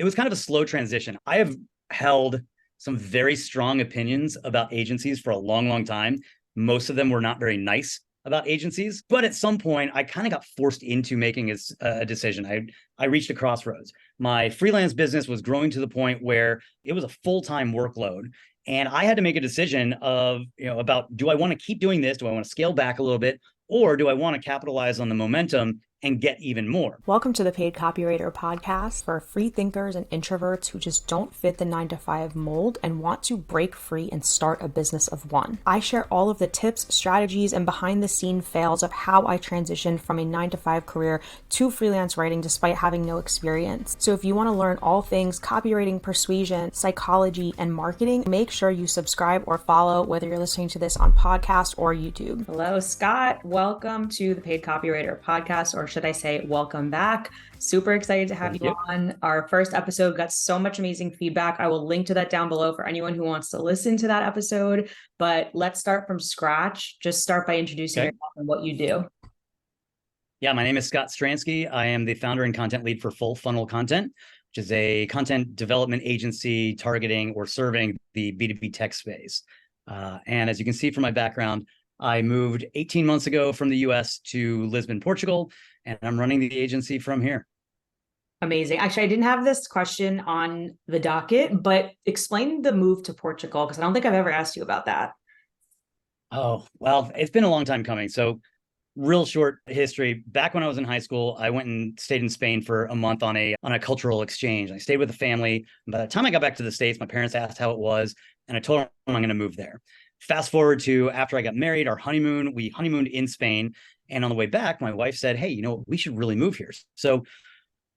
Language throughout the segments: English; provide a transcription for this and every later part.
it was kind of a slow transition. I have held some very strong opinions about agencies for a long, long time. Most of them were not very nice about agencies, but at some point I kind of got forced into making a decision. I reached a crossroads. My freelance business was growing to the point where it was a full-time workload, and I had to make a decision of, about, do I want to keep doing this? Do I want to scale back a little bit? Or do I want to capitalize on the momentum and get even more? Welcome to the Paid Copywriter podcast for free thinkers and introverts who just don't fit the 9-to-5 mold and want to break free and start a business of one. I share all of the tips, strategies, and behind the scene fails of how I transitioned from a 9-to-5 career to freelance writing despite having no experience. So if you want to learn all things copywriting, persuasion, psychology, and marketing, make sure you subscribe or follow, whether you're listening to this on podcast or YouTube. Hello, Scott. Welcome to the Paid Copywriter podcast, or should I say welcome back. Super excited to have you on. Our first episode got so much amazing feedback. I will link to that down below for anyone who wants to listen to that episode. But let's start from scratch. Just start by introducing yourself and what you do. Yeah, my name is Scott Stransky. I am the founder and content lead for Full Funnel Content, which is a content development agency targeting or serving the B2B tech space. And as you can see from my background, I moved 18 months ago from the US to Lisbon, Portugal, and I'm running the agency from here. Amazing. Actually, I didn't have this question on the docket, but explain the move to Portugal, because I don't think I've ever asked you about that. Oh, well, it's been a long time coming. So real short history. Back when I was in high school, I went and stayed in Spain for a month on a cultural exchange. I stayed with a family. By the time I got back to the States, my parents asked how it was, and I told them I'm going to move there. Fast forward to after I got married, our honeymoon, we honeymooned in Spain. And on the way back, my wife said, hey, we should really move here. So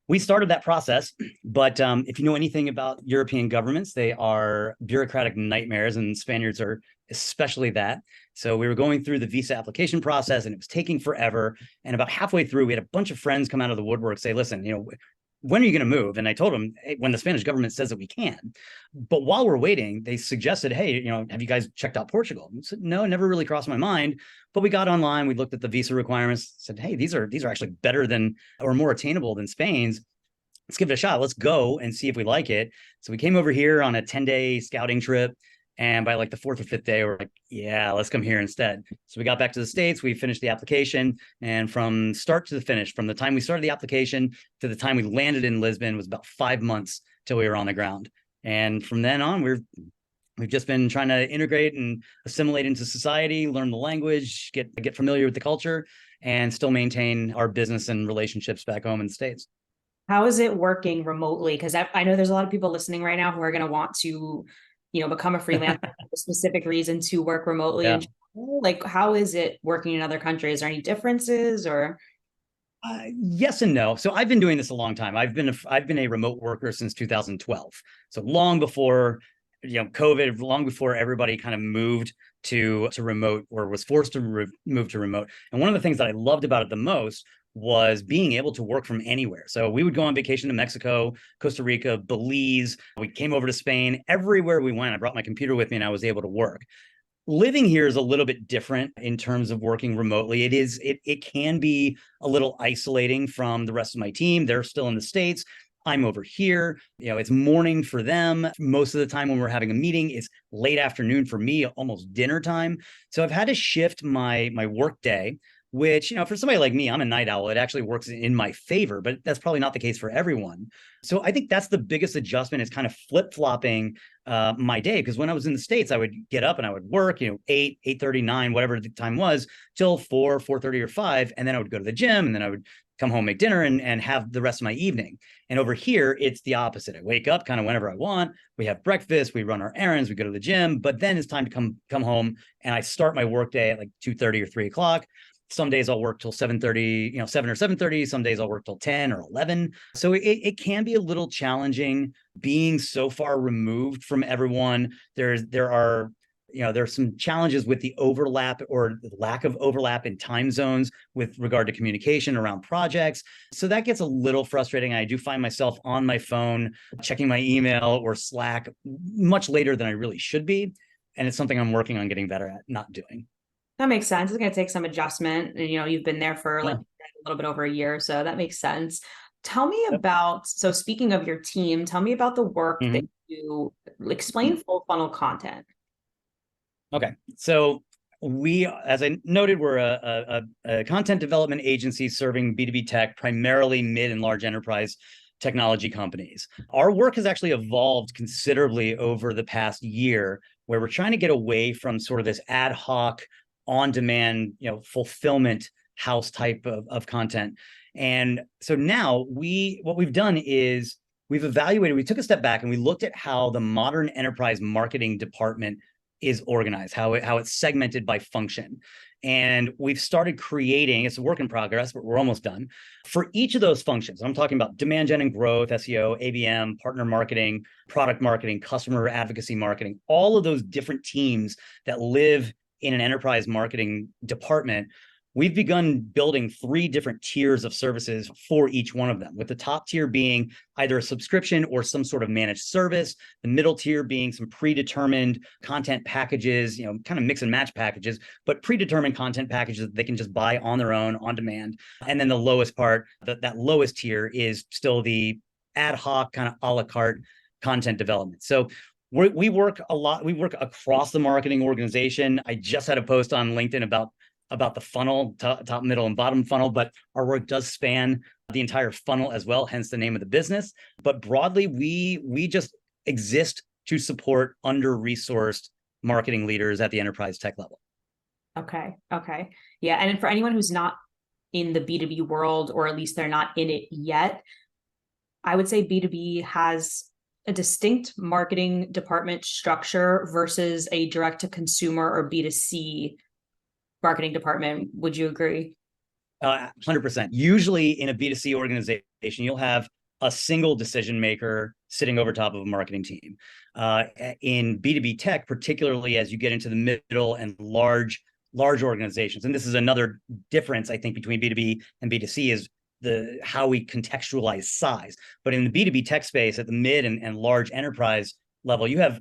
we started that process. But if you know anything about European governments, they are bureaucratic nightmares, and Spaniards are especially that. So we were going through the visa application process, and it was taking forever. And about halfway through, we had a bunch of friends come out of the woodwork, say, listen, when are you going to move? And I told them, hey, when the Spanish government says that we can. But while we're waiting, they suggested, hey, have you guys checked out Portugal? I said, no, it never really crossed my mind. But we got online, we looked at the visa requirements, said, hey, these are actually better than, or more attainable than Spain's. Let's give it a shot. Let's go and see if we like it. So we came over here on a 10-day scouting trip. And by like the 4th or 5th day, we're like, yeah, let's come here instead. So we got back to the States, we finished the application, and from start to the finish, from the time we started the application to the time we landed in Lisbon was about 5 months till we were on the ground. And from then on, we've just been trying to integrate and assimilate into society, learn the language, get familiar with the culture, and still maintain our business and relationships back home in the States. How is it working remotely? Because I know there's a lot of people listening right now who are going to want to become a freelancer for a specific reason to work remotely. Yeah. And like, how is it working in other countries? Is there any differences or? Yes and no. So I've been doing this a long time. I've been a remote worker since 2012. So long before, COVID, long before everybody kind of moved to remote or was forced to move to remote. And one of the things that I loved about it the most was being able to work from anywhere. So we would go on vacation to Mexico, Costa Rica, Belize. We came over to Spain. Everywhere we went, I brought my computer with me and I was able to work. Living here is a little bit different in terms of working remotely. It can be a little isolating from the rest of my team. They're still in the States. I'm over here. It's morning for them. Most of the time when we're having a meeting, it's late afternoon for me, almost dinner time. So I've had to shift my work day, which, for somebody like me, I'm a night owl. It actually works in my favor, but that's probably not the case for everyone. So I think that's the biggest adjustment, is kind of flip-flopping my day. Because when I was in the States, I would get up and I would work, 8, 8:30, 9, whatever the time was, till 4, 4:30 or 5. And then I would go to the gym, and then I would come home, make dinner, and have the rest of my evening. And over here, it's the opposite. I wake up kind of whenever I want. We have breakfast, we run our errands, we go to the gym, but then it's time to come home, and I start my work day at like 2:30 or 3 o'clock. Some days I'll work till 7:30, 7 or 7:30. Some days I'll work till 10 or 11. So it can be a little challenging being so far removed from everyone. There are some challenges with the overlap or the lack of overlap in time zones with regard to communication around projects. So that gets a little frustrating. I do find myself on my phone, checking my email or Slack much later than I really should be. And it's something I'm working on getting better at not doing. That makes sense. It's going to take some adjustment. And, you've been there for like a little bit over a year. So that makes sense. Tell me about, so speaking of your team, tell me about the work that Mhm. you explain full funnel content. Okay. So we, as I noted, we're a content development agency serving B2B tech, primarily mid and large enterprise technology companies. Our work has actually evolved considerably over the past year, where we're trying to get away from sort of this ad hoc, on-demand, fulfillment house type of content. And so now what we've done is we took a step back and we looked at how the modern enterprise marketing department is organized, how it's segmented by function. And we've started creating, it's a work in progress, but we're almost done, for each of those functions. I'm talking about demand gen and growth, SEO, ABM, partner marketing, product marketing, customer advocacy marketing, all of those different teams that live in an enterprise marketing department. We've begun building 3 different tiers of services for each one of them, with the top tier being either a subscription or some sort of managed service, the middle tier being some predetermined content packages, kind of mix and match packages, but predetermined content packages that they can just buy on their own, on demand. And then the lowest part, that lowest tier, is still the ad hoc kind of a la carte content development. So we work a lot. We work across the marketing organization. I just had a post on LinkedIn about the funnel, top, middle, and bottom funnel, but our work does span the entire funnel as well, hence the name of the business. But broadly, we just exist to support under-resourced marketing leaders at the enterprise tech level. Okay. Yeah. And for anyone who's not in the B2B world, or at least they're not in it yet, I would say B2B has a distinct marketing department structure versus a direct to consumer or B2C marketing department. Would you agree? 100%. Usually in a B2C organization, you'll have a single decision maker sitting over top of a marketing team. In B2B tech, particularly as you get into the middle and large organizations, and this is another difference, I think, between B2B and B2C, is how we contextualize size. But in the B2B tech space, at the mid and large enterprise level, you have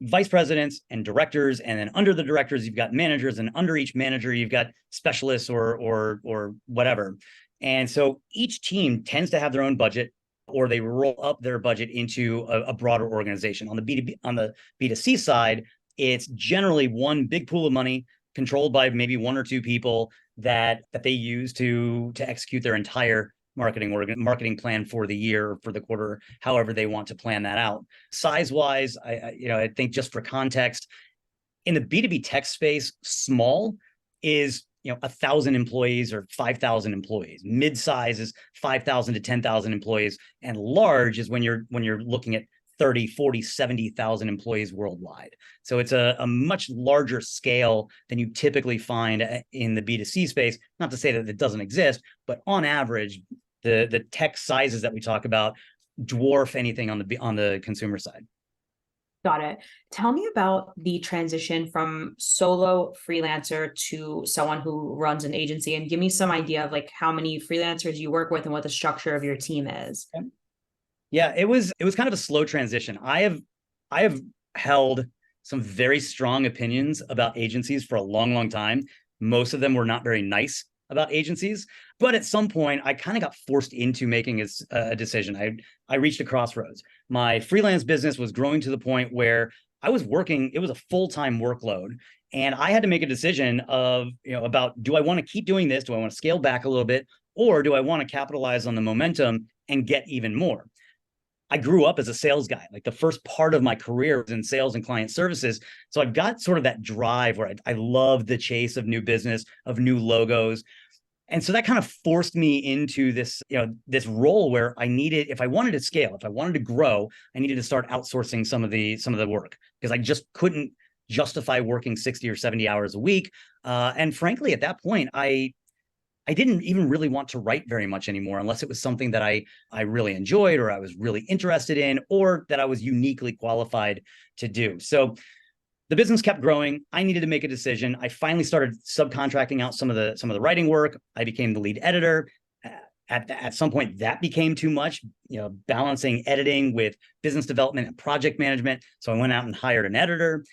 vice presidents and directors, and then under the directors you've got managers, and under each manager you've got specialists or whatever. And so each team tends to have their own budget, or they roll up their budget into a broader organization. On the B2C side, it's generally one big pool of money controlled by maybe 1 or 2 people that they use to execute their entire marketing plan for the year, for the quarter, however they want to plan that out. Size wise, I think, just for context, in the B2B tech space, small is 1,000 employees or 5,000 employees. Mid-size is 5,000 to 10,000 employees, and large is when you're looking at 30, 40, 70,000 employees worldwide. So it's a much larger scale than you typically find in the B2C space. Not to say that it doesn't exist, but on average, the tech sizes that we talk about dwarf anything on the consumer side. Got it. Tell me about the transition from solo freelancer to someone who runs an agency, and give me some idea of like how many freelancers you work with and what the structure of your team is. Okay. Yeah, it was kind of a slow transition. I have held some very strong opinions about agencies for a long time. Most of them were not very nice about agencies, but at some point I kind of got forced into making a decision. I reached a crossroads. My freelance business was growing to the point where I was working, it was a full-time workload, and I had to make a decision about, do I want to keep doing this? Do I want to scale back a little bit? Or do I want to capitalize on the momentum and get even more? I grew up as a sales guy. Like, the first part of my career was in sales and client services. So I've got sort of that drive where I love the chase of new business, of new logos. And so that kind of forced me into this role where if I wanted to scale, if I wanted to grow, I needed to start outsourcing some of the work, because I just couldn't justify working 60 or 70 hours a week. And frankly, at that point, I didn't even really want to write very much anymore, unless it was something that I really enjoyed, or I was really interested in, or that I was uniquely qualified to do. So the business kept growing. I needed to make a decision. I finally started subcontracting out some of the writing work. I became the lead editor. At some point, that became too much, balancing editing with business development and project management. So I went out and hired an editor.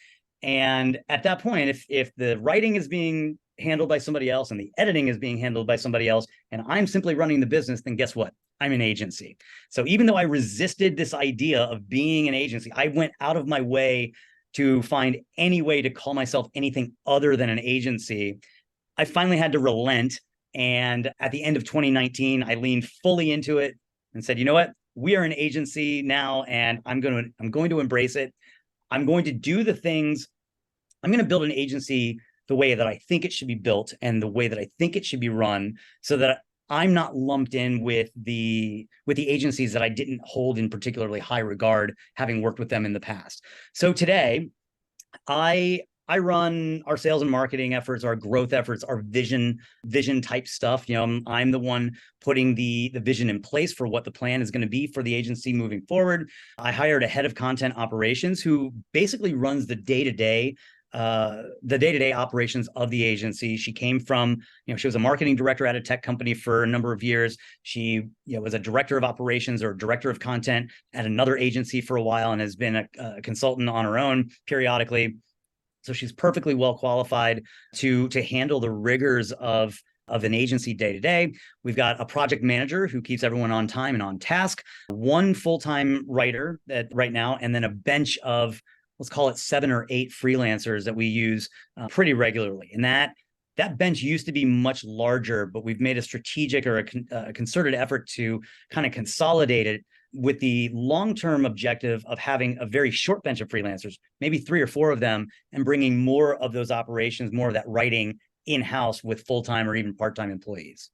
And at that point, if the writing is being handled by somebody else and the editing is being handled by somebody else, and I'm simply running the business, then guess what? I'm an agency. So even though I resisted this idea of being an agency, I went out of my way to find any way to call myself anything other than an agency. I finally had to relent. And at the end of 2019, I leaned fully into it and said, you know what? We are an agency now, and I'm going to embrace it. I'm going to do the things. I'm going to build an agency the way that I think it should be built and the way that I think it should be run, so that I'm not lumped in with the agencies that I didn't hold in particularly high regard, having worked with them in the past. So today, I run our sales and marketing efforts, our growth efforts, our vision type stuff. I'm the one putting the vision in place for what the plan is going to be for the agency moving forward. I hired a head of content operations who basically runs the day-to-day operations of the agency. She came from, she was a marketing director at a tech company for a number of years. She, was a director of operations or director of content at another agency for a while, and has been a consultant on her own periodically. So she's perfectly well qualified to handle the rigors of an agency day to day. We've got a project manager who keeps everyone on time and on task, one full-time writer right now, and then a bench of, let's call it 7 or 8 freelancers that we use pretty regularly. And that bench used to be much larger, but we've made a strategic or a concerted effort to kind of consolidate it, with the long-term objective of having a very short bench of freelancers, maybe 3 or 4 of them, and bringing more of those operations, more of that writing in-house with full-time or even part-time employees.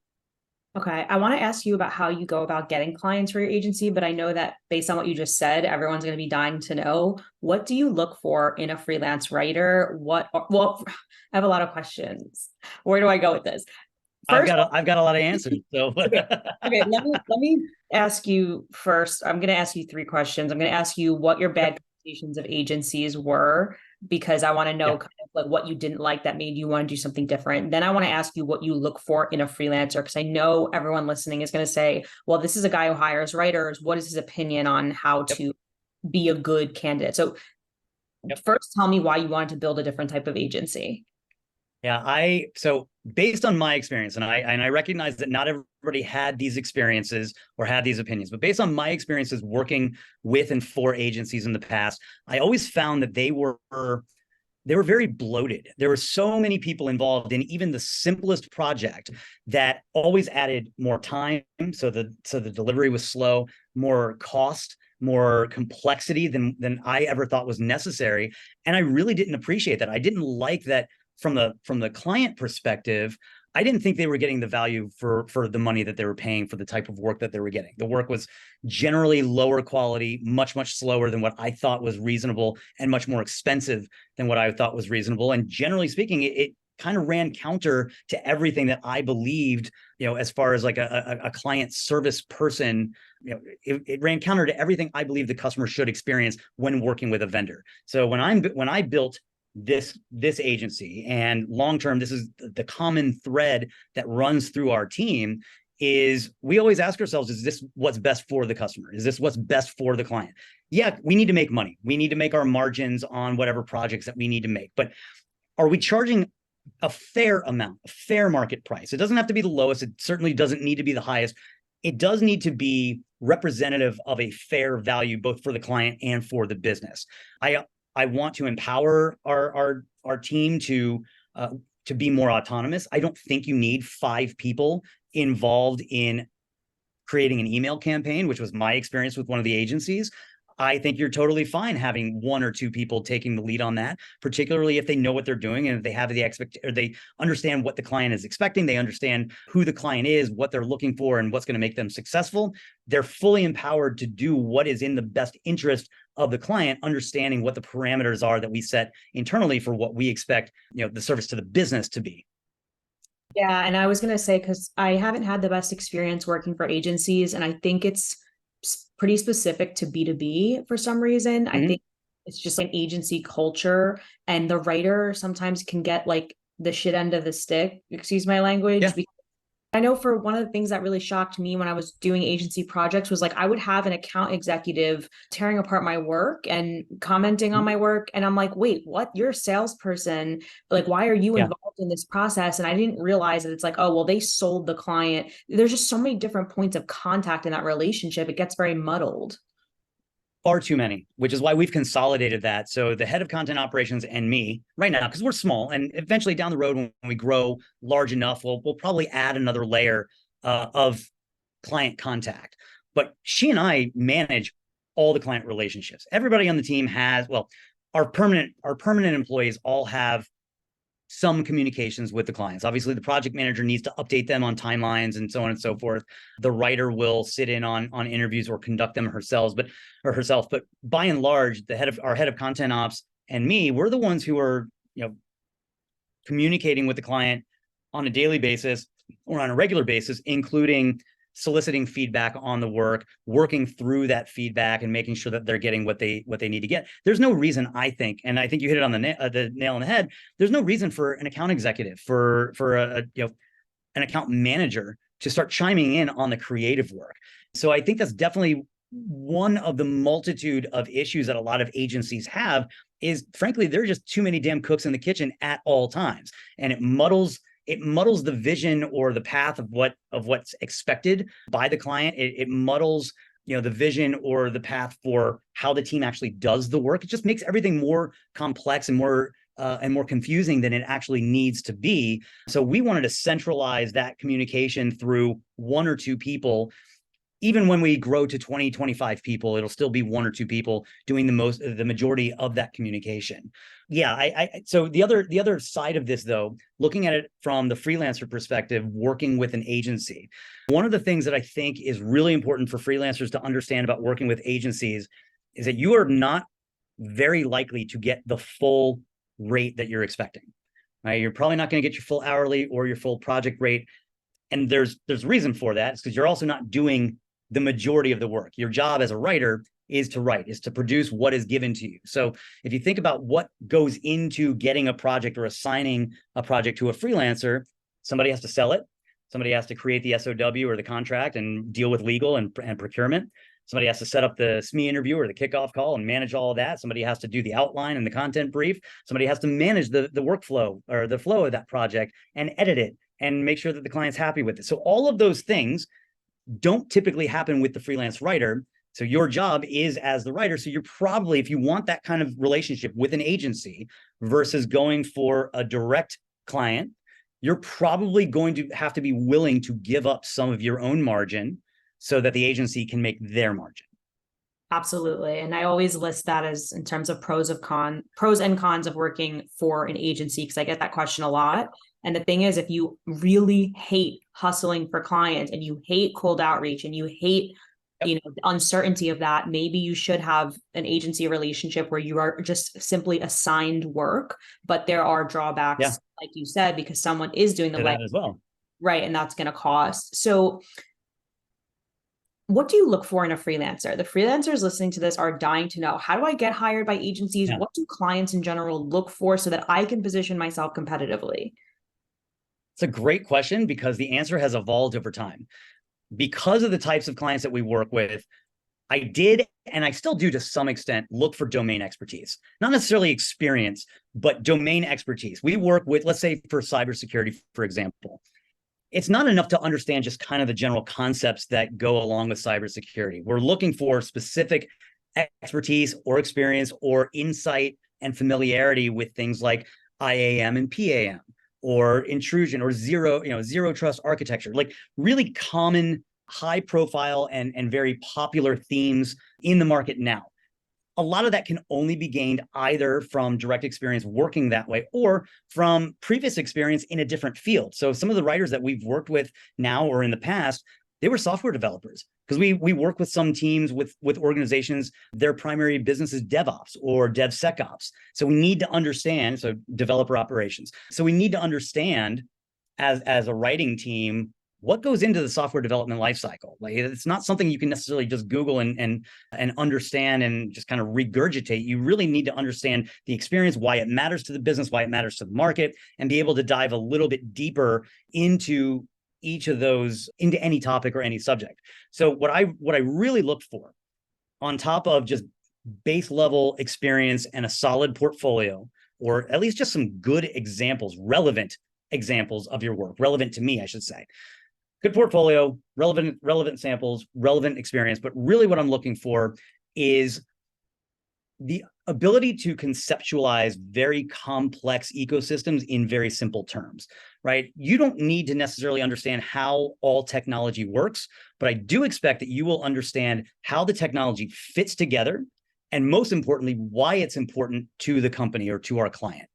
Okay. I want to ask you about how you go about getting clients for your agency, but I know that based on what you just said, everyone's going to be dying to know, what do you look for in a freelance writer? Well, I have a lot of questions. Where do I go with this? First, I've got a lot of answers. So okay, let me ask you first. I'm going to ask you 3 questions. I'm going to ask you what your bad conversations of agencies were, because I want to know kind of like what you didn't like that made you want to do something different. Then I want to ask you what you look for in a freelancer, because I know everyone listening is going to say, well, this is a guy who hires writers. What is his opinion on how to be a good candidate? So first, tell me why you wanted to build a different type of agency. Yeah, so based on my experience, and I recognize that not everybody had these experiences or had these opinions, but based on my experiences working with and for agencies in the past, I always found that they were very bloated. There were so many people involved in even the simplest project that always added more time. So the delivery was slow, more cost, more complexity than I ever thought was necessary. And I really didn't appreciate that. I didn't like that. From the client perspective, I didn't think they were getting the value for the money that they were paying for the type of work that they were getting. The work was generally lower quality, much slower than what I thought was reasonable, and much more expensive than what I thought was reasonable. And generally speaking, it kind of ran counter to everything that I believed, as far as like a client service person, it ran counter to everything I believe the customer should experience when working with a vendor. So when I built this agency, and long-term, this is the common thread that runs through our team, is we always ask ourselves, is this what's best for the customer? Is this what's best for the client? Yeah, we need to make money. We need to make our margins on whatever projects that we need to make. But are we charging a fair amount, a fair market price? It doesn't have to be the lowest. It certainly doesn't need to be the highest. It does need to be representative of a fair value, both for the client and for the business. I want to empower our team to be more autonomous. I don't think you need 5 people involved in creating an email campaign, which was my experience with one of the agencies. I think you're totally fine having 1 or 2 people taking the lead on that, particularly if they know what they're doing and if they have or they understand what the client is expecting. They understand who the client is, what they're looking for, and what's going to make them successful. They're fully empowered to do what is in the best interest of the client, understanding what the parameters are that we set internally for what we expect, the service to the business to be. Yeah, and I was going to say, because I haven't had the best experience working for agencies, and I think it's pretty specific to B2B for some reason. I think it's just like agency culture, and the writer sometimes can get like the shit end of the stick, excuse my language, because I know for one of the things that really shocked me when I was doing agency projects was like I would have an account executive tearing apart my work and commenting on my work. And I'm like, wait, what? You're a salesperson. Like, why are you involved in this process? And I didn't realize that it's like, oh, well, they sold the client. There's just so many different points of contact in that relationship. It gets very muddled. Far too many, which is why we've consolidated that. So the head of content operations and me right now, because we're small, and eventually down the road when we grow large enough, we'll probably add another layer of client contact. But she and I manage all the client relationships. Everybody on the team has, well, our permanent employees all have some communications with the clients. Obviously, the project manager needs to update them on timelines and so on and so forth. The writer will sit in on interviews or conduct them herself. But by and large, our head of content ops and me, we're the ones who are, communicating with the client on a daily basis or on a regular basis, including soliciting feedback on the work, working through that feedback and making sure that they're getting what they need to get. There's no reason, I think, and I think you hit it on the nail on the head. There's no reason for an account executive, for an account manager to start chiming in on the creative work. So I think that's definitely one of the multitude of issues that a lot of agencies have is, frankly, there are just too many damn cooks in the kitchen at all times. And it muddles the vision or the path of what's expected by the client. It muddles, the vision or the path for how the team actually does the work. It just makes everything more complex and more confusing than it actually needs to be. So we wanted to centralize that communication through one or two people. Even when we grow to 20, 25 people, it'll still be one or two people doing the majority of that communication. Yeah, so the other side of this, though, looking at it from the freelancer perspective, working with an agency, one of the things that I think is really important for freelancers to understand about working with agencies is that you are not very likely to get the full rate that you're expecting. Right? You're probably not going to get your full hourly or your full project rate. And there's reason for that. It's because you're also not doing the majority of the work. Your job as a writer is to write, is to produce what is given to you. So if you think about what goes into getting a project or assigning a project to a freelancer, somebody has to sell it. Somebody has to create the SOW or the contract and deal with legal and procurement. Somebody has to set up the SME interview or the kickoff call and manage all of that. Somebody has to do the outline and the content brief. Somebody has to manage the workflow or the flow of that project and edit it and make sure that the client's happy with it. So all of those things don't typically happen with the freelance writer. So your job is as the writer. So you're probably, if you want that kind of relationship with an agency versus going for a direct client, you're probably going to have to be willing to give up some of your own margin so that the agency can make their margin. Absolutely. And I always list that as in terms of pros and cons of working for an agency, because I get that question a lot. And the thing is, if you really hate hustling for clients and you hate cold outreach and you hate, the uncertainty of that, maybe you should have an agency relationship where you are just simply assigned work, but there are drawbacks, like you said, because someone is doing the that as well. Right. And that's going to cost. So what do you look for in a freelancer? The freelancers listening to this are dying to know, how do I get hired by agencies? What do clients in general look for so that I can position myself competitively? It's a great question because the answer has evolved over time. Because of the types of clients that we work with, I did, and I still do to some extent, look for domain expertise. Not necessarily experience, but domain expertise. We work with, let's say for cybersecurity, for example, it's not enough to understand just kind of the general concepts that go along with cybersecurity. We're looking for specific expertise or experience or insight and familiarity with things like IAM and PAM, or intrusion, or zero trust architecture, like really common, high profile and very popular themes in the market now. A lot of that can only be gained either from direct experience working that way or from previous experience in a different field. So some of the writers that we've worked with now or in the past, they were software developers, because we work with some teams with organizations, their primary business is DevOps or DevSecOps. So we need to understand, so developer operations. So we need to understand as a writing team, what goes into the software development lifecycle. Like, it's not something you can necessarily just Google and understand and just kind of regurgitate. You really need to understand the experience, why it matters to the business, why it matters to the market, and be able to dive a little bit deeper into each of those into any topic or any subject. So what I really look for on top of just base level experience and a solid portfolio, or at least just some good examples, relevant examples of your work, relevant to me, I should say. Good portfolio, relevant samples, relevant experience. But really what I'm looking for is the ability to conceptualize very complex ecosystems in very simple terms, right? You don't need to necessarily understand how all technology works, but I do expect that you will understand how the technology fits together, and most importantly, why it's important to the company or to our client.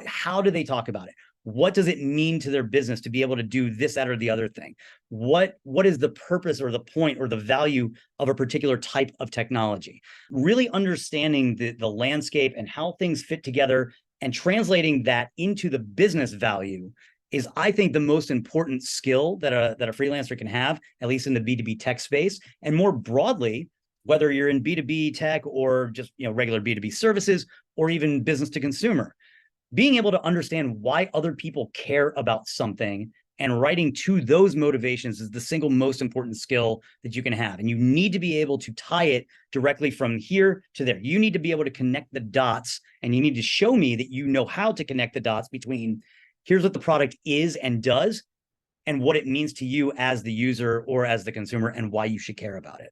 How do they talk about it? What does it mean to their business to be able to do this, that, or the other thing? What is the purpose or the point or the value of a particular type of technology? Really understanding the landscape and how things fit together and translating that into the business value is, I think, the most important skill that a freelancer can have, at least in the B2B tech space. And more broadly, whether you're in B2B tech or just regular B2B services or even business to consumer, being able to understand why other people care about something and writing to those motivations is the single most important skill that you can have. And you need to be able to tie it directly from here to there. You need to be able to connect the dots, and you need to show me that you know how to connect the dots between here's what the product is and does and what it means to you as the user or as the consumer and why you should care about it.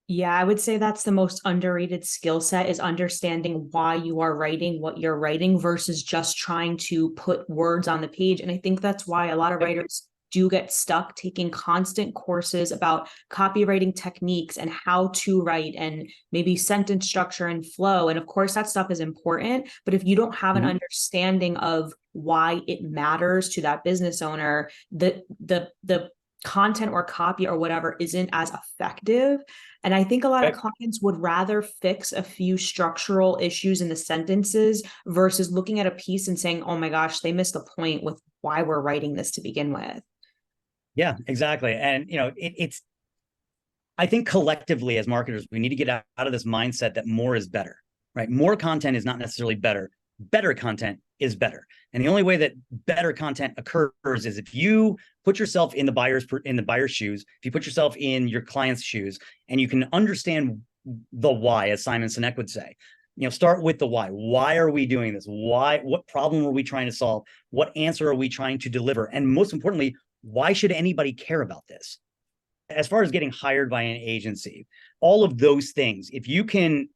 Yeah, I would say that's the most underrated skill set, is understanding why you are writing what you're writing versus just trying to put words on the page. And I think that's why a lot of writers do get stuck taking constant courses about copywriting techniques and how to write and maybe sentence structure and flow. And of course, that stuff is important. But if you don't have an understanding of why it matters to that business owner, the content or copy or whatever isn't as effective. And I think a lot of clients would rather fix a few structural issues in the sentences versus looking at a piece and saying, oh my gosh, they missed the point with why we're writing this to begin with. Yeah, exactly. And, it's, I think collectively as marketers, we need to get out of this mindset that more is better, right? More content is not necessarily better. Better content is better. And the only way that better content occurs is if you put yourself in the buyer's shoes, if you put yourself in your client's shoes, and you can understand the why, as Simon Sinek would say. Start with the why. Why are we doing this? What problem are we trying to solve? What answer are we trying to deliver? And most importantly, why should anybody care about this? As far as getting hired by an agency, all of those things, if you can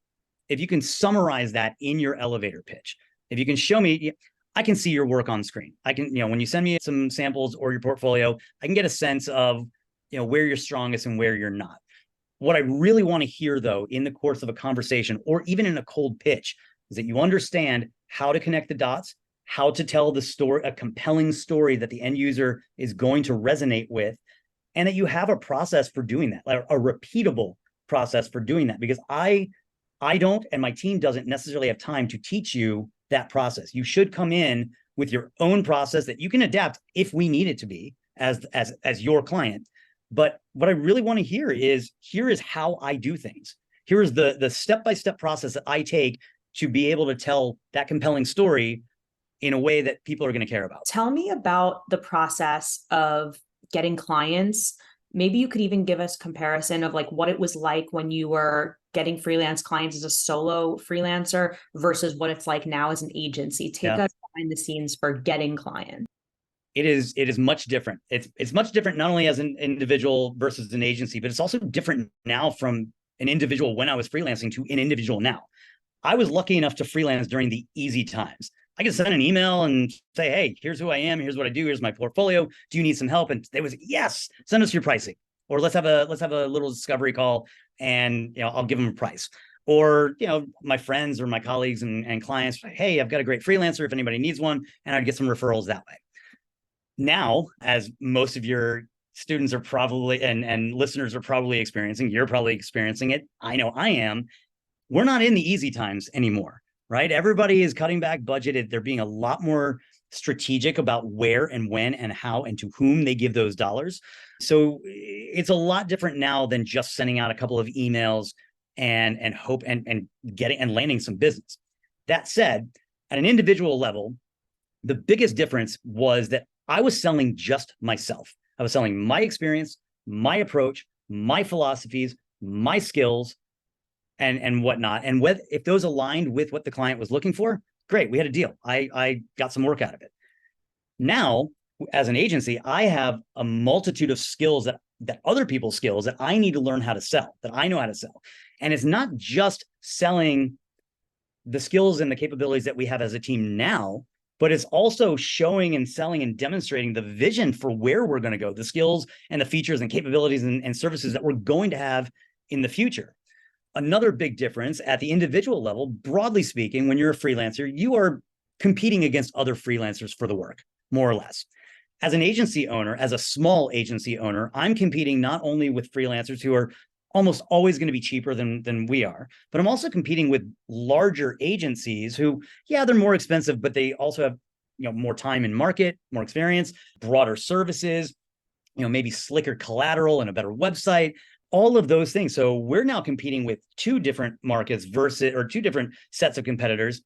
summarize that in your elevator pitch, if you can show me, I can see your work on screen. I can, when you send me some samples or your portfolio, I can get a sense of, where you're strongest and where you're not. What I really want to hear, though, in the course of a conversation or even in a cold pitch, is that you understand how to connect the dots, how to tell the story, a compelling story that the end user is going to resonate with, and that you have a process for doing that, like a repeatable process for doing that. Because I don't, and my team doesn't necessarily have time to teach you that process. You should come in with your own process that you can adapt if we need it to be as your client. But what I really want to hear is, here is how I do things. Here is the step-by-step process that I take to be able to tell that compelling story in a way that people are going to care about. Tell me about the process of getting clients. Maybe you could even give us comparison of like what it was like when you were getting freelance clients as a solo freelancer versus what it's like now as an agency. Take us behind the scenes for getting clients. It is much different. It's much different, not only as an individual versus an agency, but it's also different now from an individual when I was freelancing to an individual now. I was lucky enough to freelance during the easy times. I could send an email and say, hey, here's who I am. Here's what I do. Here's my portfolio. Do you need some help? And they was, yes, send us your pricing, or let's have a little discovery call, and I'll give them a price. Or my friends or my colleagues and clients, hey, I've got a great freelancer if anybody needs one, and I'd get some referrals that way. Now, as most of your students are probably and listeners are probably experiencing, you're probably experiencing it. I know I am. We're not in the easy times anymore. Right? Everybody is cutting back budget. They're being a lot more strategic about where and when and how and to whom they give those dollars. So it's a lot different now than just sending out a couple of emails and hope and getting and landing some business. That said, at an individual level, the biggest difference was that I was selling just myself. I was selling my experience, my approach, my philosophies, my skills, and whatnot. And if those aligned with what the client was looking for, great, we had a deal. I got some work out of it. Now, as an agency, I have a multitude of skills that other people's skills that I need to learn how to sell, that I know how to sell. And it's not just selling the skills and the capabilities that we have as a team now, but it's also showing and selling and demonstrating the vision for where we're going to go, the skills and the features and capabilities and services that we're going to have in the future. Another big difference at the individual level, broadly speaking, when you're a freelancer, you are competing against other freelancers for the work, more or less. As an agency owner, as a small agency owner, I'm competing not only with freelancers who are almost always going to be cheaper than we are, but I'm also competing with larger agencies who, yeah, they're more expensive, but they also have, more time in market, more experience, broader services, maybe slicker collateral and a better website, all of those things. So we're now competing with two different markets two different sets of competitors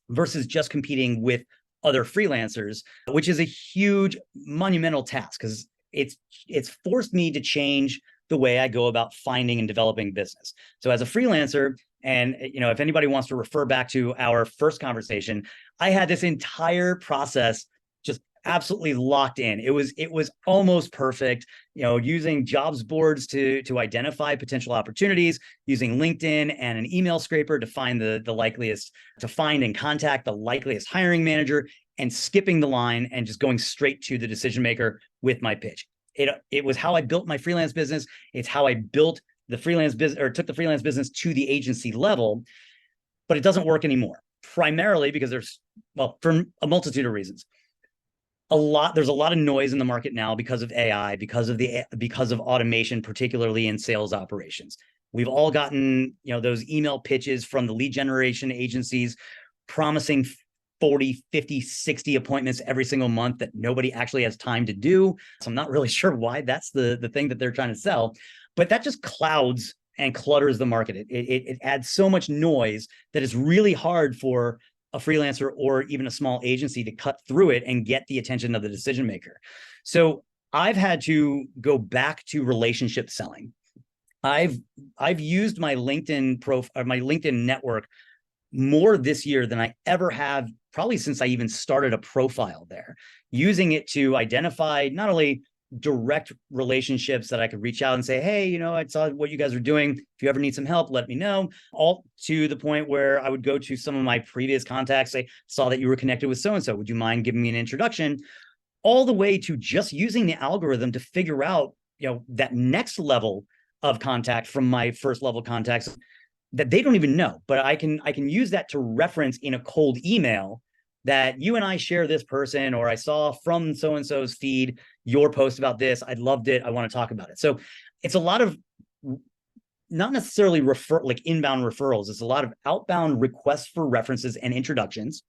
versus just competing with other freelancers, which is a huge monumental task because it's forced me to change the way I go about finding and developing business. So as a freelancer, and if anybody wants to refer back to our first conversation, I had this entire process just absolutely locked in. It was almost perfect, using jobs boards to identify potential opportunities, using LinkedIn and an email scraper to find to find and contact the likeliest hiring manager, and skipping the line and just going straight to the decision maker with my pitch. It was how I built my freelance business. It's how I built the freelance business, or took the freelance business to the agency level, but it doesn't work anymore. Primarily because for a multitude of reasons. There's a lot of noise in the market now because of AI, because of automation, particularly in sales operations. We've all gotten, those email pitches from the lead generation agencies promising 40, 50, 60 appointments every single month that nobody actually has time to do. So I'm not really sure why that's the thing that they're trying to sell, but that just clouds and clutters the market. It adds so much noise that it's really hard for a freelancer or even a small agency to cut through it and get the attention of the decision maker. So I've had to go back to relationship selling. I've used my LinkedIn network more this year than I ever have, probably since I even started a profile there, using it to identify not only direct relationships that I could reach out and say, hey, I saw what you guys are doing. If you ever need some help, let me know. All to the point where I would go to some of my previous contacts, say, saw that you were connected with so-and-so. Would you mind giving me an introduction? All the way to just using the algorithm to figure out, that next level of contact from my first level contacts that they don't even know, but I can use that to reference in a cold email that you and I share this person, or I saw from so-and-so's feed your post about this. I loved it. I want to talk about it. So it's a lot of not necessarily inbound referrals. It's a lot of outbound requests for references and introductions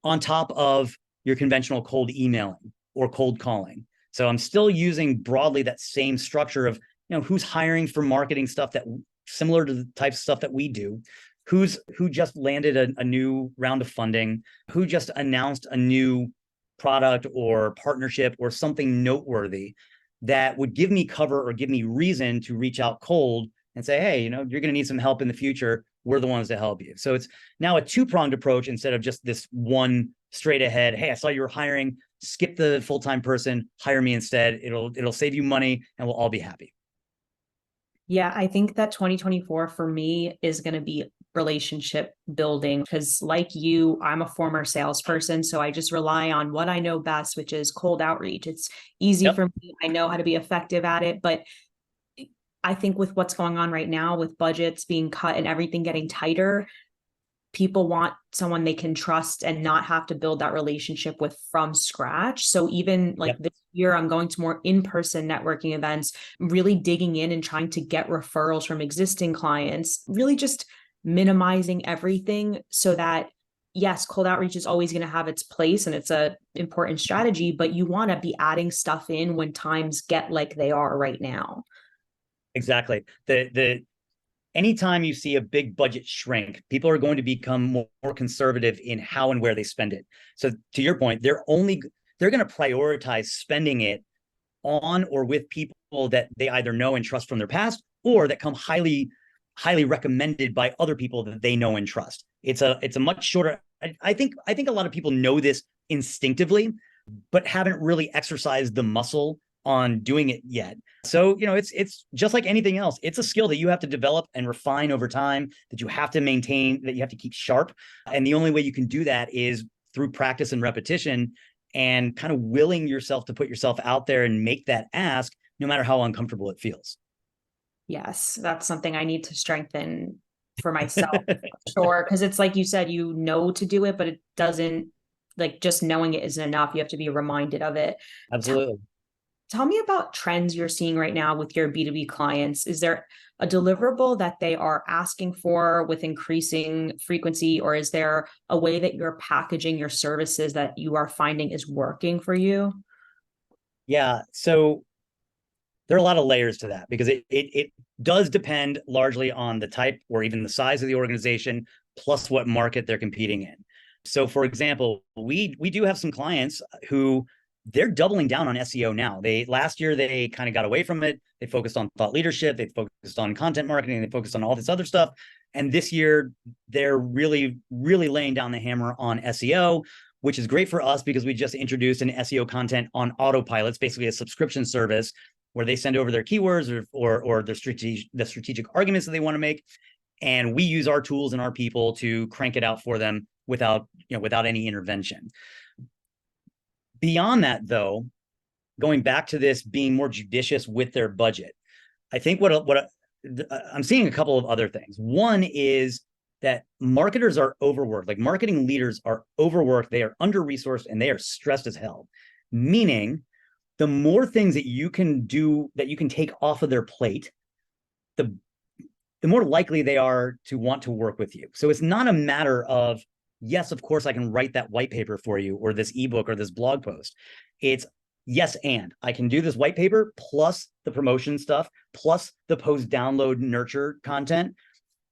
on top of your conventional cold emailing or cold calling. So I'm still using broadly that same structure of, who's hiring for marketing stuff that similar to the types of stuff that we do, who just landed a new round of funding, who just announced a new product or partnership or something noteworthy that would give me cover or give me reason to reach out cold and say, hey, you're going to need some help in the future. We're the ones to help you. So it's now a two-pronged approach instead of just this one straight ahead. Hey, I saw you were hiring, skip the full-time person, hire me instead. It'll save you money and we'll all be happy. Yeah, I think that 2024 for me is going to be relationship building because, like you, I'm a former salesperson. So I just rely on what I know best, which is cold outreach. It's easy for me. I know how to be effective at it. But I think with what's going on right now, with budgets being cut and everything getting tighter, people want someone they can trust and not have to build that relationship with from scratch. So even this year, I'm going to more in-person networking events, really digging in and trying to get referrals from existing clients, really just minimizing everything so that, yes, cold outreach is always going to have its place and it's a important strategy, but you want to be adding stuff in when times get like they are right now. Exactly. Anytime you see a big budget shrink, people are going to become more conservative in how and where they spend it. So to your point, they're going to prioritize spending it on or with people that they either know and trust from their past, or that come highly recommended by other people that they know and trust. It's a much shorter. I think a lot of people know this instinctively, but haven't really exercised the muscle on doing it yet. So, it's just like anything else. It's a skill that you have to develop and refine over time, that you have to maintain, that you have to keep sharp. And the only way you can do that is through practice and repetition, and kind of willing yourself to put yourself out there and make that ask, no matter how uncomfortable it feels. Yes, that's something I need to strengthen for myself. Sure. Because it's like you said, you know to do it, but it doesn't, like, just knowing it isn't enough. You have to be reminded of it. Absolutely. Tell me about trends you're seeing right now with your B2B clients. Is there a deliverable that they are asking for with increasing frequency, or is there a way that you're packaging your services that you are finding is working for you? Yeah. So there are a lot of layers to that, because it does depend largely on the type or even the size of the organization, plus what market they're competing in. So, for example, we do have some clients who they're doubling down on SEO now. Last year they kind of got away from it. They focused on thought leadership, they focused on content marketing, they focused on all this other stuff. And this year they're really, really laying down the hammer on SEO, which is great for us because we just introduced an SEO content on autopilot. It's basically a subscription service where they send over their keywords or the strategic arguments that they want to make. And we use our tools and our people to crank it out for them without any intervention. Beyond that, though, going back to this being more judicious with their budget, I think what I'm seeing a couple of other things. One is that marketers are overworked. Like, marketing leaders are overworked. They are under-resourced and they are stressed as hell. Meaning, the more things that you can do, that you can take off of their plate, the more likely they are to want to work with you. So it's not a matter of, yes, of course, I can write that white paper for you, or this ebook, or this blog post. It's yes, and I can do this white paper plus the promotion stuff, plus the post download nurture content.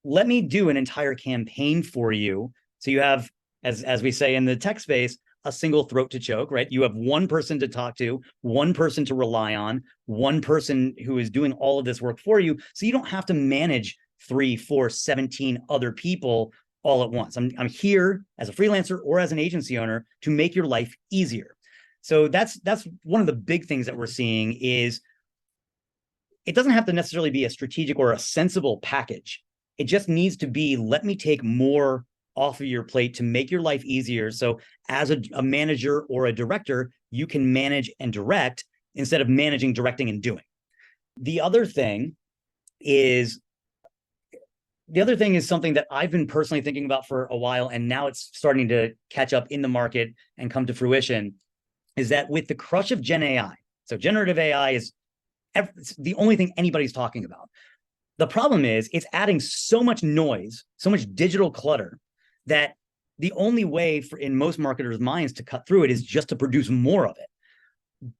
Let me do an entire campaign for you. So you have, as we say in the tech space, a single throat to choke, right? You have one person to talk to, one person to rely on, one person who is doing all of this work for you. So you don't have to manage 3, 4, 17 other people all at once. I'm here as a freelancer or as an agency owner to make your life easier. So that's one of the big things that we're seeing is it doesn't have to necessarily be a strategic or a sensible package. It just needs to be, let me take more off of your plate to make your life easier. So as a manager or a director, you can manage and direct instead of managing, directing, and doing. The other thing is something that I've been personally thinking about for a while, and now it's starting to catch up in the market and come to fruition, is that with the crush of Gen AI, so generative AI is the only thing anybody's talking about. The problem is it's adding so much noise, so much digital clutter, that the only way in most marketers' minds to cut through it is just to produce more of it.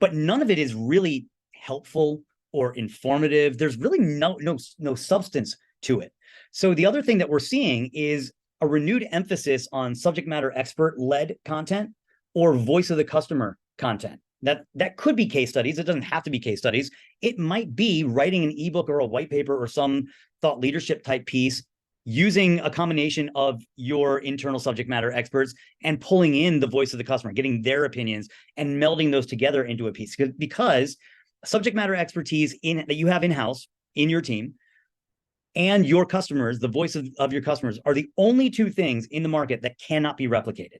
But none of it is really helpful or informative. There's really no substance to it. So the other thing that we're seeing is a renewed emphasis on subject matter expert-led content or voice of the customer content. That could be case studies. It doesn't have to be case studies. It might be writing an ebook or a white paper or some thought leadership type piece using a combination of your internal subject matter experts and pulling in the voice of the customer, getting their opinions and melding those together into a piece. Because subject matter expertise that you have in-house in your team and your customers, the voice of your customers, are the only two things in the market that cannot be replicated.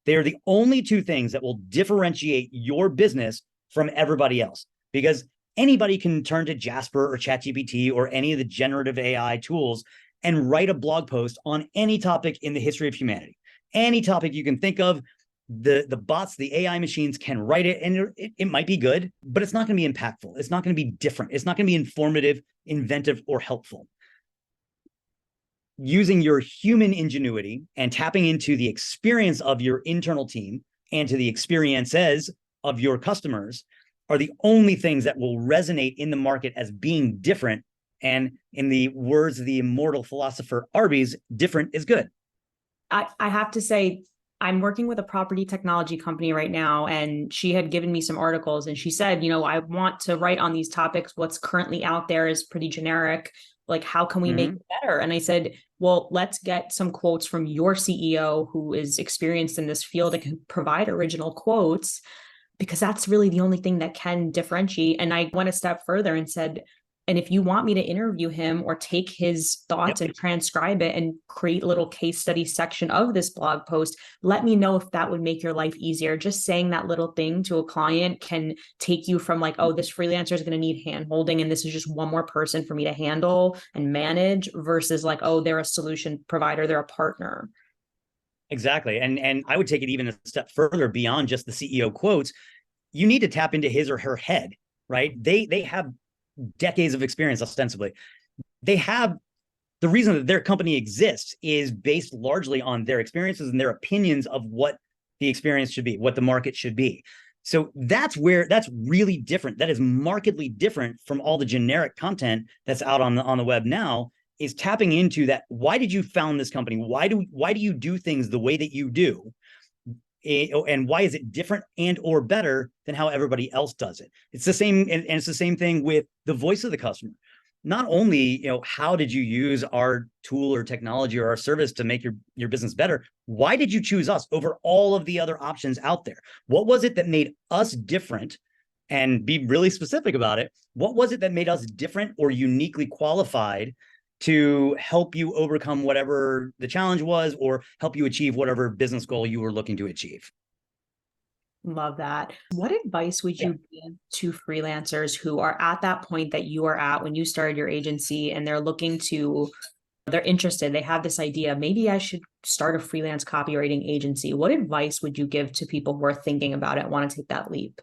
They are the only two things that will differentiate your business from everybody else, because anybody can turn to Jasper or ChatGPT or any of the generative AI tools and write a blog post on any topic in the history of humanity. Any topic you can think of, the bots, the AI machines can write it, and it might be good, but it's not going to be impactful. It's not going to be different. It's not going to be informative, inventive, or helpful. Using your human ingenuity and tapping into the experience of your internal team and to the experiences of your customers are the only things that will resonate in the market as being different. And in the words of the immortal philosopher Arby's, different is good. I have to say, I'm working with a property technology company right now, and she had given me some articles and she said, I want to write on these topics. What's currently out there is pretty generic. Like, how can we make it better? And I said, well, let's get some quotes from your CEO who is experienced in this field and can provide original quotes, because that's really the only thing that can differentiate. And I went a step further and said, and if you want me to interview him or take his thoughts and transcribe it and create a little case study section of this blog post, let me know if that would make your life easier. Just saying that little thing to a client can take you from like, oh, this freelancer is going to need hand holding and this is just one more person for me to handle and manage, versus like, oh, they're a solution provider, they're a partner. Exactly. And I would take it even a step further beyond just the CEO quotes. You need to tap into his or her head, right? They have decades of experience, ostensibly. They have the reason that their company exists is based largely on their experiences and their opinions of what the experience should be, what the market should be. So that's really different. That is markedly different from all the generic content that's out on the web now, is tapping into that. Why did you found this company? Why do you do things the way that you do? And why is it different and or better than how everybody else does it? It's the same, and it's the same thing with the voice of the customer. Not only, how did you use our tool or technology or our service to make your business better? Why did you choose us over all of the other options out there? What was it that made us different? And be really specific about it. What was it that made us different or uniquely qualified to help you overcome whatever the challenge was, or help you achieve whatever business goal you were looking to achieve? Love that. What advice would you give to freelancers who are at that point that you are at when you started your agency and they're interested, they have this idea, maybe I should start a freelance copywriting agency? What advice would you give to people who are thinking about it, want to take that leap?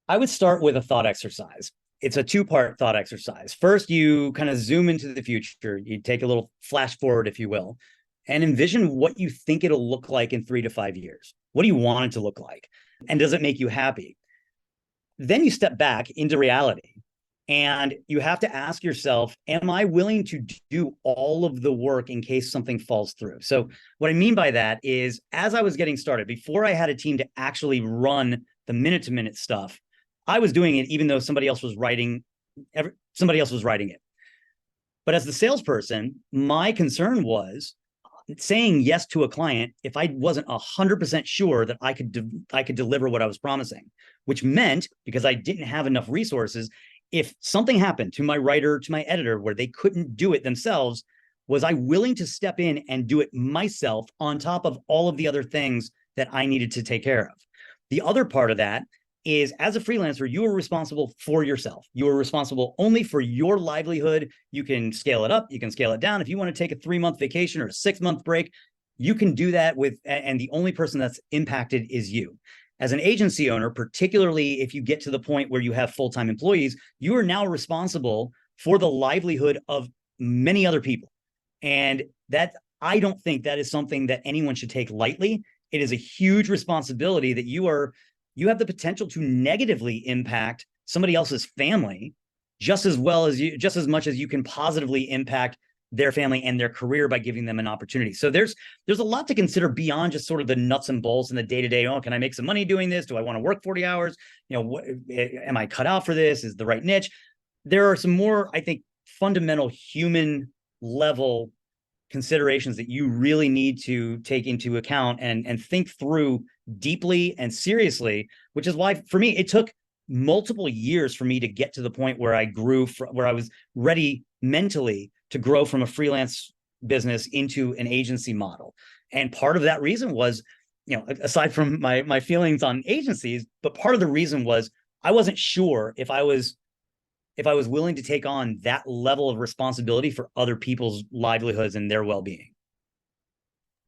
I would start with a thought exercise. It's a two-part thought exercise. First, you kind of zoom into the future. You take a little flash forward, if you will, and envision what you think it'll look like in 3 to 5 years. What do you want it to look like? And does it make you happy? Then you step back into reality and you have to ask yourself, am I willing to do all of the work in case something falls through? So what I mean by that is, as I was getting started, before I had a team to actually run the minute-to-minute stuff, I was doing it even though somebody else was writing it. But as the salesperson, my concern was saying yes to a client if I wasn't 100% sure that I could deliver what I was promising, which meant, because I didn't have enough resources, if something happened to my writer, to my editor, where they couldn't do it themselves, was I willing to step in and do it myself on top of all of the other things that I needed to take care of? The other part of that is, as a freelancer, you are responsible for yourself. You are responsible only for your livelihood. You can scale it up, you can scale it down. If you want to take a 3-month vacation or a 6-month break, you can do that and the only person that's impacted is you. As an agency owner, particularly if you get to the point where you have full-time employees, you are now responsible for the livelihood of many other people. And that, I don't think that is something that anyone should take lightly. It is a huge responsibility that you have the potential to negatively impact somebody else's family just as much as you can positively impact their family and their career by giving them an opportunity. So there's a lot to consider beyond just sort of the nuts and bolts and the day-to-day. Oh, can I make some money doing this? Do I want to work 40 hours? Am I cut out for this? Is the right niche? There are some more, I think, fundamental human level considerations that you really need to take into account and think through deeply and seriously, which is why, for me, it took multiple years for me to get to the point where where I was ready mentally to grow from a freelance business into an agency model. And part of that reason was, aside from my feelings on agencies, but part of the reason was I wasn't sure if I was willing to take on that level of responsibility for other people's livelihoods and their well-being.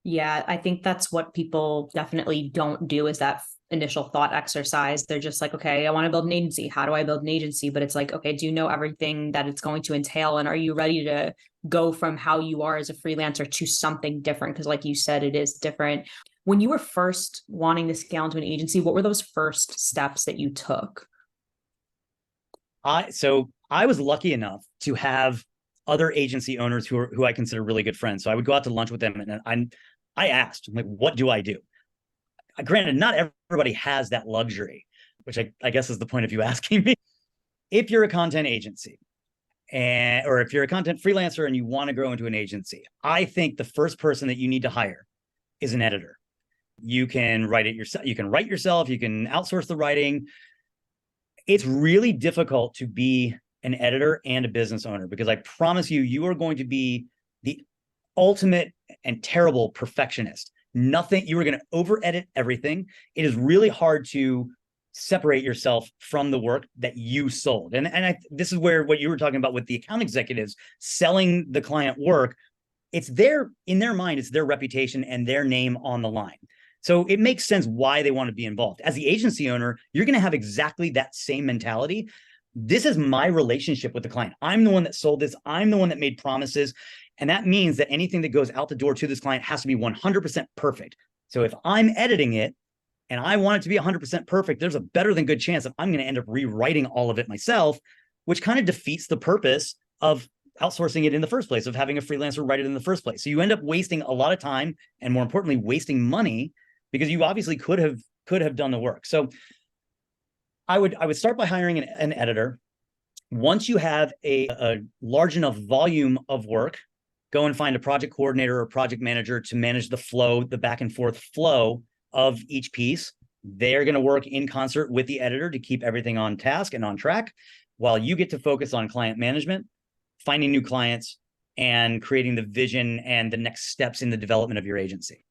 Yeah, I think that's what people definitely don't do, is that initial thought exercise. They're just like, okay, I want to build an agency. How do I build an agency? But it's like, okay, do you know everything that it's going to entail? And are you ready to go from how you are as a freelancer to something different? Because like you said, it is different. When you were first wanting to scale into an agency, what were those first steps that you took? So I was lucky enough to have other agency owners who I consider really good friends. So I would go out to lunch with them, and I asked, I'm like, what do I do? Granted, not everybody has that luxury, which I guess is the point of you asking me. If you're a content agency, or if you're a content freelancer and you want to grow into an agency, I think the first person that you need to hire is an editor. You can write it yourself. You can write yourself. You can outsource the writing. It's really difficult to be an editor and a business owner, because I promise you, you are going to be the ultimate and terrible perfectionist. Nothing, you are going to over edit everything. It is really hard to separate yourself from the work that you sold. And this is where what you were talking about with the account executives selling the client work, it's in their mind, it's their reputation and their name on the line. So it makes sense why they want to be involved. As the agency owner, you're going to have exactly that same mentality. This is my relationship with the client. I'm the one that sold this. I'm the one that made promises. And that means that anything that goes out the door to this client has to be 100% perfect. So if I'm editing it and I want it to be 100% perfect, there's a better than good chance that I'm going to end up rewriting all of it myself, which kind of defeats the purpose of outsourcing it in the first place, of having a freelancer write it in the first place. So you end up wasting a lot of time, and more importantly, wasting money, because you obviously could have done the work. So I would start by hiring an editor. Once you have a large enough volume of work, go and find a project coordinator or project manager to manage the flow, the back and forth flow of each piece. They're going to work in concert with the editor to keep everything on task and on track, while you get to focus on client management, finding new clients, and creating the vision and the next steps in the development of your agency.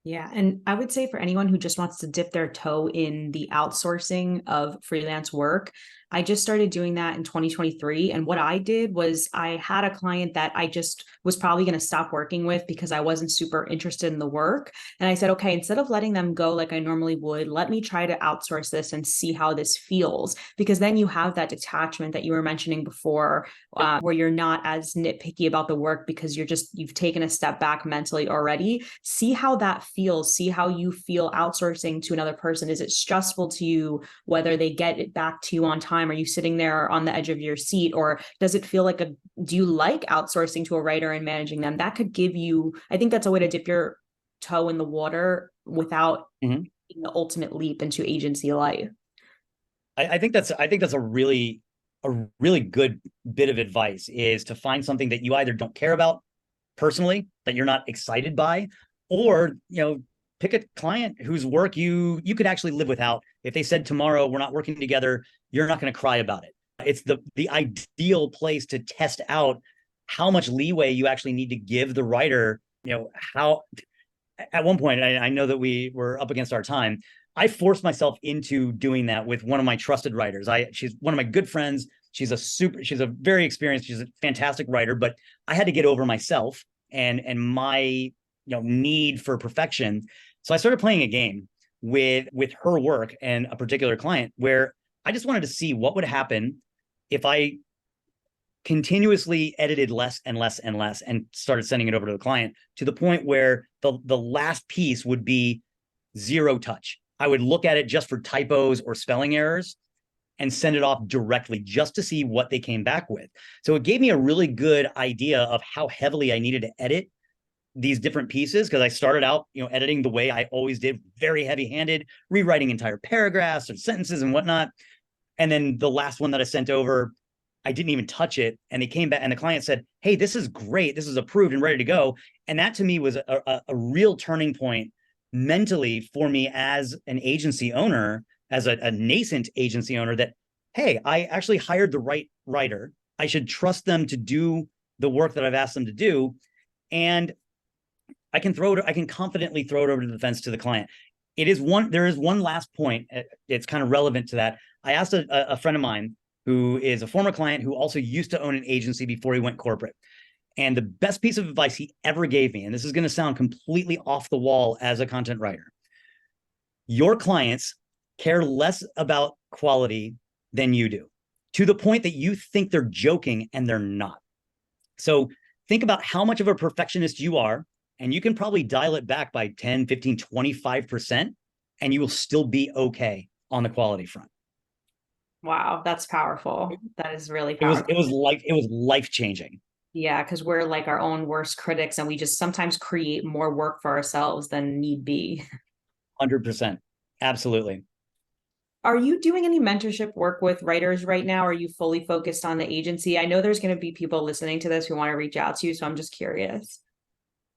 Yeah. And I would say for anyone who just wants to dip their toe in the outsourcing of freelance work, I just started doing that in 2023. And what I did was I had a client that I just was probably going to stop working with because I wasn't super interested in the work. And I said, okay, instead of letting them go like I normally would, let me try to outsource this and see how this feels. Because then you have that detachment that you were mentioning before, where you're not as nitpicky about the work because you've taken a step back mentally already. See how that feels. See how you feel outsourcing to another person. Is it stressful to you, whether they get it back to you on time? Are you sitting there on the edge of your seat, or does it feel like do you like outsourcing to a writer and managing them? That could give you, I think that's a way to dip your toe in the water without taking the ultimate leap into agency life. I think that's a really good bit of advice, is to find something that you either don't care about personally, that you're not excited by, or, pick a client whose work you could actually live without. If they said tomorrow we're not working together, you're not going to cry about it. It's the ideal place to test out how much leeway you actually need to give the writer. How at one point, I know that we were up against our time, I forced myself into doing that with one of my trusted writers. She's one of my good friends. She's a very experienced, she's a fantastic writer, but I had to get over myself and my need for perfection. So I started playing a game with her work and a particular client, where I just wanted to see what would happen if I continuously edited less and less and less and started sending it over to the client, to the point where the last piece would be zero touch. I would look at it just for typos or spelling errors and send it off directly just to see what they came back with. So it gave me a really good idea of how heavily I needed to edit these different pieces, because I started out, editing the way I always did, very heavy-handed, rewriting entire paragraphs or sentences and whatnot. And then the last one that I sent over, I didn't even touch it. And they came back and the client said, hey, this is great. This is approved and ready to go. And that to me was a real turning point mentally for me as an agency owner, as a nascent agency owner, that, hey, I actually hired the right writer. I should trust them to do the work that I've asked them to do. And I can confidently throw it over to the fence to the client. There is one last point. It's kind of relevant to that. I asked a friend of mine who is a former client who also used to own an agency before he went corporate. And the best piece of advice he ever gave me, and this is going to sound completely off the wall as a content writer, your clients care less about quality than you do, to the point that you think they're joking and they're not. So think about how much of a perfectionist you are, and you can probably dial it back by 10, 15, 25%, and you will still be okay on the quality front. Wow, that's powerful. That is really powerful. It was life-changing. Yeah, because we're like our own worst critics and we just sometimes create more work for ourselves than need be. 100%. Absolutely. Are you doing any mentorship work with writers right now? Or are you fully focused on the agency? I know there's going to be people listening to this who want to reach out to you, so I'm just curious.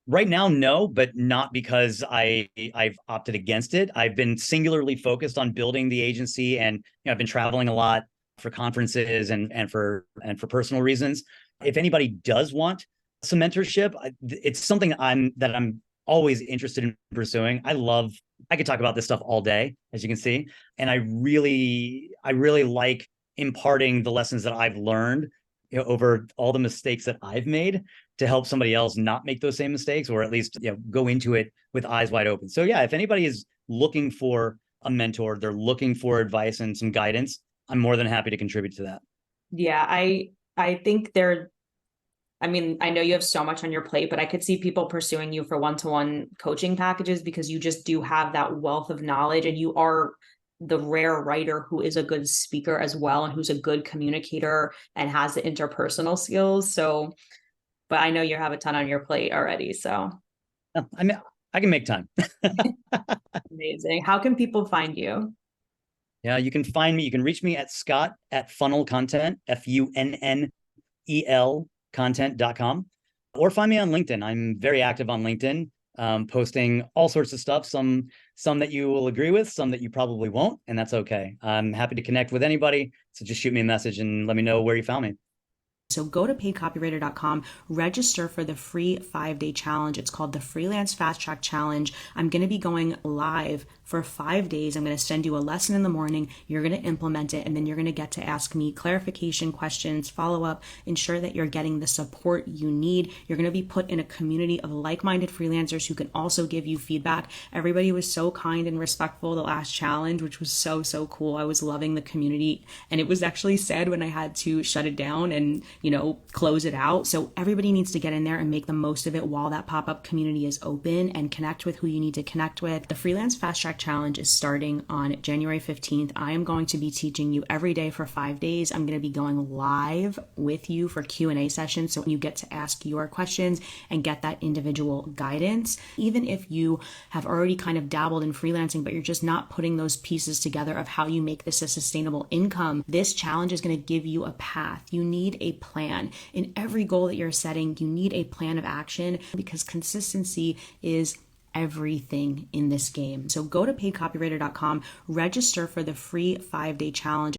Right now, no, but not because I've opted against it. I've been singularly focused on building the agency, and I've been traveling a lot for conferences and for personal reasons. If anybody does want some mentorship, it's something I'm always interested in pursuing. I could talk about this stuff all day, as you can see, and I really like imparting the lessons that I've learned, over all the mistakes that I've made, to help somebody else not make those same mistakes, or at least go into it with eyes wide open. So yeah, if anybody is looking for a mentor, they're looking for advice and some guidance, I'm more than happy to contribute to that. Yeah, I think I mean, I know you have so much on your plate, but I could see people pursuing you for one-to-one coaching packages because you just do have that wealth of knowledge and you are the rare writer who is a good speaker as well and who's a good communicator and has the interpersonal skills. So, but I know you have a ton on your plate already. So I mean, I can make time. amazing. How can people find you? Yeah, you can find me. You can reach me at Scott at Funnel Content, FUNNEL content.com, or find me on LinkedIn. I'm very active on LinkedIn, posting all sorts of stuff, some that you will agree with, some that you probably won't, and that's okay. I'm happy to connect with anybody. So just shoot me a message and let me know where you found me. So go to paidcopywriter.com, register for the free 5-day challenge. It's called the Freelance Fast Track Challenge. I'm going to be going live for 5 days. I'm going to send you a lesson in the morning. You're going to implement it, and then you're going to get to ask me clarification questions, follow up, ensure that you're getting the support you need. You're going to be put in a community of like-minded freelancers who can also give you feedback. Everybody was so kind and respectful the last challenge, which was so, so cool. I was loving the community, and it was actually sad when I had to shut it down and close it out. So everybody needs to get in there and make the most of it while that pop-up community is open, and connect with who you need to connect with. The Freelance Fast Track Challenge is starting on January 15th. I am going to be teaching you every day for 5 days. I'm going to be going live with you for Q&A sessions, so you get to ask your questions and get that individual guidance. Even if you have already kind of dabbled in freelancing, but you're just not putting those pieces together of how you make this a sustainable income, this challenge is going to give you a path. You need a plan. In every goal that you're setting, you need a plan of action, because consistency is everything in this game. So go to paidcopywriter.com, register for the free 5-day challenge.